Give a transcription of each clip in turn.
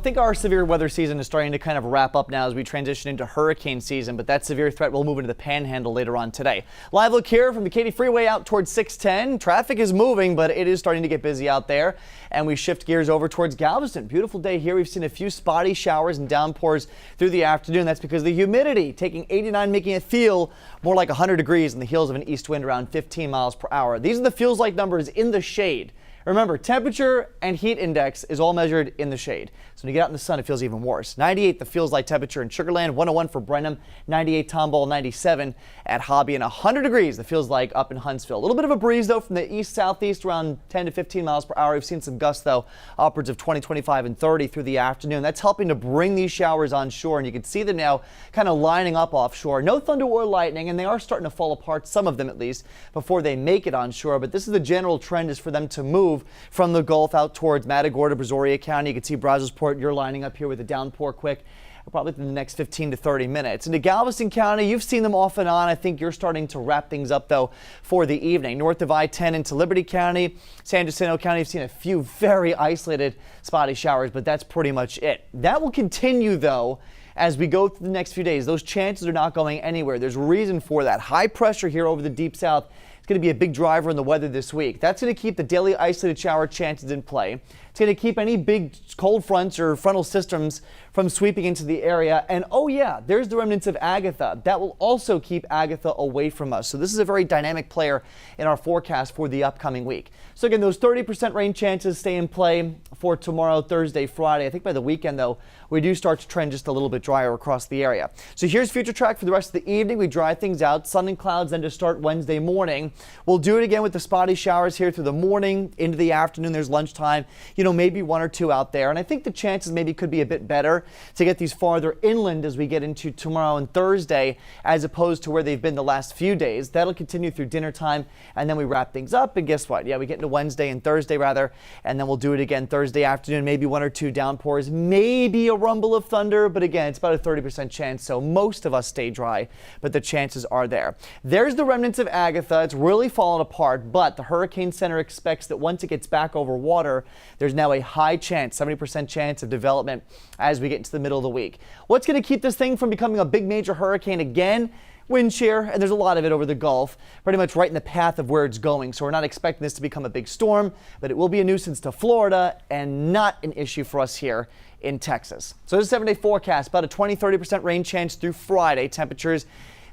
I think our severe weather season is starting to kind of wrap up now as we transition into hurricane season, but that severe threat will move into the panhandle later on today. Live look here from the Katy Freeway out towards 610. Traffic is moving, but it is starting to get busy out there. And we shift gears over towards Galveston. Beautiful day here. We've seen a few spotty showers and downpours through the afternoon. That's because of the humidity taking 89, making it feel more like 100 degrees in the heels of an east wind around 15 miles per hour. These are the feels like numbers in the shade. Remember, temperature and heat index is all measured in the shade. So when you get out in the sun, it feels even worse. 98, the feels like temperature in Sugar Land, 101 for Brenham, 98 Tomball, 97 at Hobby, and 100 degrees, the feels like up in Huntsville. A little bit of a breeze, though, from the east-southeast, around 10 to 15 miles per hour. We've seen some gusts, though, upwards of 20, 25, and 30 through the afternoon. That's helping to bring these showers on shore, and you can see them now kind of lining up offshore. No thunder or lightning, and they are starting to fall apart, some of them at least, before they make it on shore. But this is the general trend, is for them to move from the Gulf out towards Matagorda, Brazoria County. You can see Brazosport, you're lining up here with a downpour quick, probably in the next 15 to 30 minutes. Into Galveston County, you've seen them off and on. I think you're starting to wrap things up, though, for the evening. North of I-10 into Liberty County, San Jacinto County, you've seen a few very isolated spotty showers, but that's pretty much it. That will continue, though, as we go through the next few days. Those chances are not going anywhere. There's a reason for that. High pressure here over the deep south is going to be a big driver in the weather this week. That's going to keep the daily isolated shower chances in play. It's going to keep any big cold fronts or frontal systems from sweeping into the area. And oh yeah, there's the remnants of Agatha. That will also keep Agatha away from us. So this is a very dynamic player in our forecast for the upcoming week. So again, those 30% rain chances stay in play for tomorrow, Thursday, Friday. I think by the weekend, though, we do start to trend just a little bit drier across the area. So here's FUTURETRACK for the rest of the evening. We dry things out, sun and clouds then to start Wednesday morning. We'll do it again with the spotty showers here through the morning into the afternoon. There's lunchtime, maybe one or two out there. And I think the chances maybe could be a bit better to get these farther inland as we get into tomorrow and Thursday, as opposed to where they've been the last few days. That'll continue through dinner time, and then we wrap things up. And guess what? Yeah, we get into Wednesday and Thursday rather, and then we'll do it again Thursday afternoon. Maybe one or two downpours, maybe a rumble of thunder, but again, it's about a 30% chance. So most of us stay dry, but the chances are there. There's the remnants of Agatha. It's really fallen apart, but the Hurricane Center expects that once it gets back over water, there's now a high chance, 70% chance of development as we get into the middle of the week. What's going to keep this thing from becoming a big major hurricane again? Wind shear, and there's a lot of it over the Gulf, pretty much right in the path of where it's going. So we're not expecting this to become a big storm, but it will be a nuisance to Florida and not an issue for us here in Texas. So this is a 7-day forecast, about a 20-30% rain chance through Friday. Temperatures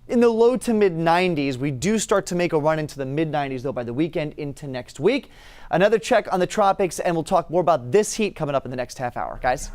in the low to mid 90s. We do start to make a run into the mid 90s, though, by the weekend into next week. Another check on the tropics, and we'll talk more about this heat coming up in the next half hour, guys.